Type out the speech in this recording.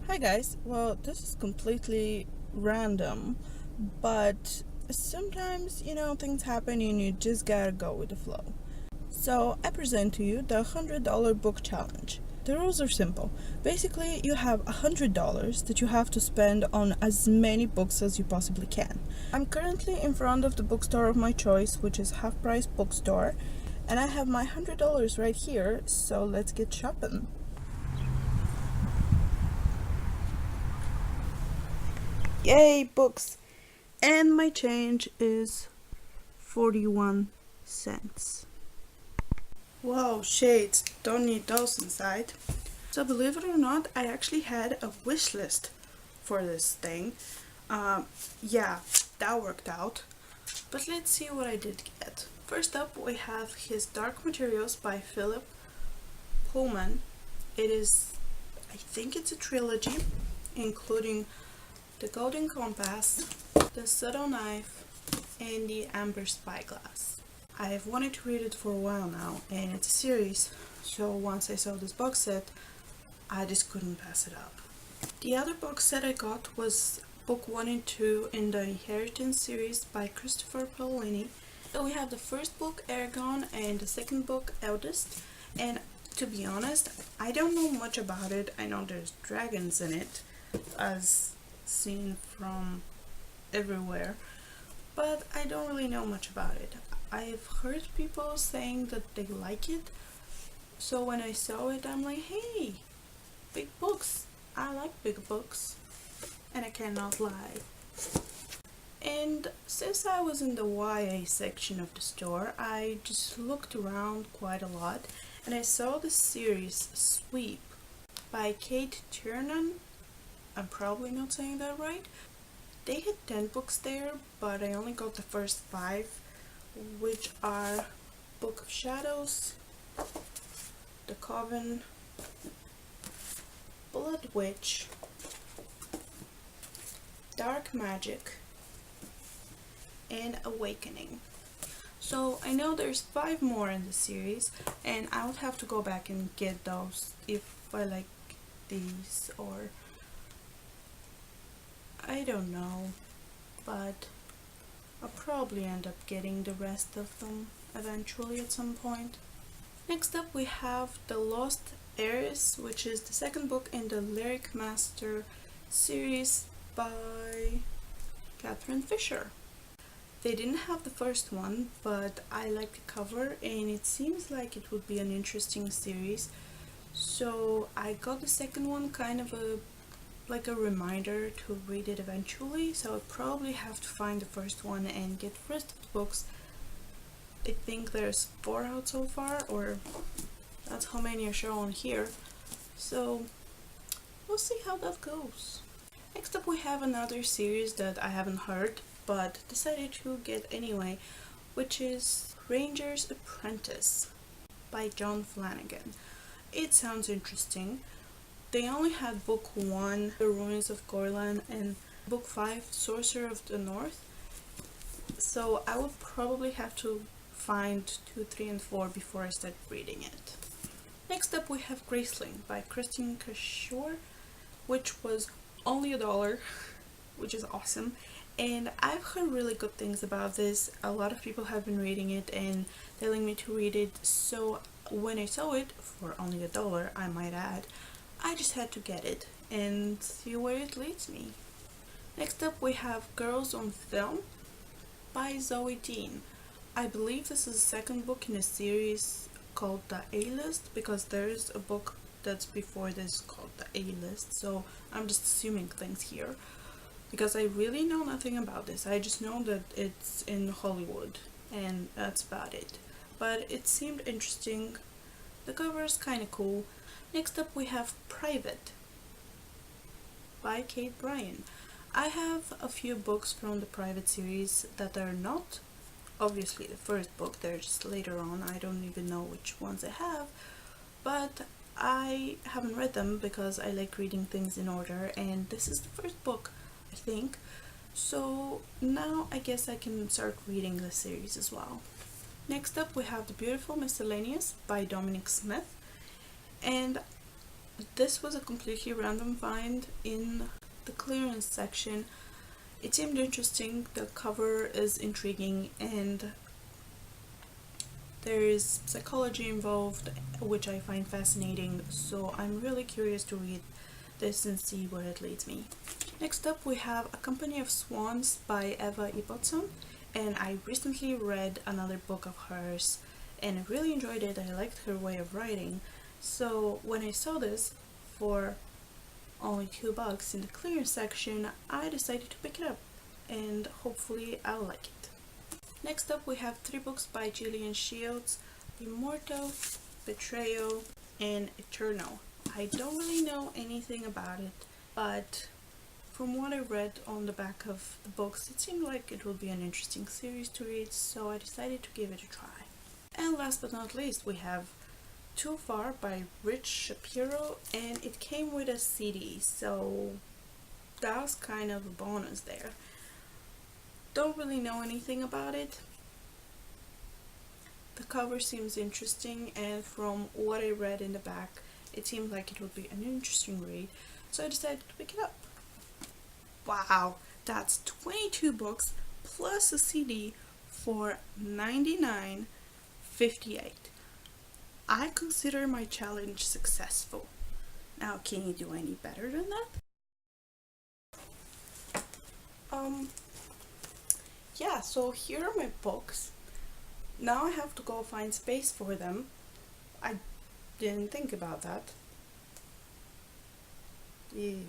Hi guys, well, this is completely random, but sometimes, things happen and you just gotta go with the flow. So, I present to you the $100 book challenge. The rules are simple. Basically, you have $100 that you have to spend on as many books as you possibly can. I'm currently in front of the bookstore of my choice, which is Half Price Bookstore, and I have my $100 right here, so let's get shopping. Yay, books! And my change is 41 cents. Whoa, shades, don't need those inside. So believe it or not, I actually had a wish list for this thing. Yeah, that worked out. But let's see what I did get. First up, we have his Dark Materials by Philip Pullman. It is, I think it's a trilogy, including The Golden Compass, The Subtle Knife, and The Amber Spyglass. I have wanted to read it for a while now, and it's a series, so once I saw this box set, I just couldn't pass it up. The other box set I got was book 1 and 2 in the Inheritance series by Christopher Paolini. So we have the first book, Aragon, and the second book, Eldest, and to be honest, I don't know much about it. I know there's dragons in it, as seen from everywhere, but I don't really know much about it. I've heard people saying that they like it, so when I saw it, I'm like, hey, big books. I like big books, and I cannot lie. And since I was in the YA section of the store, I just looked around quite a lot, and I saw the series Sweep by Kate Tiernan. I'm probably not saying that right. They had 10 books there, but I only got the first 5, which are Book of Shadows, The Coven, Blood Witch, Dark Magic, and Awakening. So I know there's 5 more in the series, and I would have to go back and get those if I like these, or I don't know, but I'll probably end up getting the rest of them eventually at some point. Next up we have The Lost Heiress, which is the second book in the Lyric Master series by Catherine Fisher. They didn't have the first one, but I like the cover and it seems like it would be an interesting series. So I got the second one kind of like a reminder to read it eventually, so I probably have to find the first one and get the rest of the books. I think there's 4 out so far, or that's how many are shown here, so we'll see how that goes. Next up we have another series that I haven't heard but decided to get anyway, which is Ranger's Apprentice by John Flanagan. It sounds interesting. They only had book 1, The Ruins of Gorlan, and book 5, Sorcerer of the North, so I would probably have to find 2, 3, and 4 before I start reading it. Next up we have Graceling by Kristen Cashore, which was only $1, which is awesome, and I've heard really good things about this. A lot of people have been reading it and telling me to read it, so when I saw it, for only $1 I might add, I just had to get it and see where it leads me. Next up we have Girls on Film by Zoe Dean. I believe this is the second book in a series called The A-List, because there's a book that's before this called The A-List, so I'm just assuming things here because I really know nothing about this. I just know that it's in Hollywood and that's about it, but it seemed interesting. The cover is kinda cool. Next up we have Private by Kate Bryan. I have a few books from the Private series that are not obviously the first book, they're just later on. I don't even know which ones I have, but I haven't read them because I like reading things in order, and this is the first book, I think. So now I guess I can start reading the series as well. Next up we have The Beautiful Miscellaneous by Dominic Smith, and This was a completely random find in the clearance section. It seemed interesting, the cover is intriguing, and there is psychology involved, which I find fascinating, so I'm really curious to read this and see where it leads me. Next up we have A Company of Swans by Eva Ibbotson, and I recently read another book of hers and I really enjoyed it. I liked her way of writing, so when I saw this for only $2 in the clearance section, I decided to pick it up and hopefully I'll like it. Next up we have 3 books by Gillian Shields: Immortal, Betrayal, and Eternal. I don't really know anything about it, but from what I read on the back of the books, it seemed like it would be an interesting series to read, so I decided to give it a try. And last but not least, we have Too Far by Rich Shapiro, and it came with a CD, so that was kind of a bonus there. Don't really know anything about it. The cover seems interesting, and from what I read in the back, it seemed like it would be an interesting read, so I decided to pick it up. Wow, that's 22 books plus a CD for $99.58. I consider my challenge successful. Now, can you do any better than that? Yeah, so here are my books. Now I have to go find space for them. I didn't think about that. Yeah.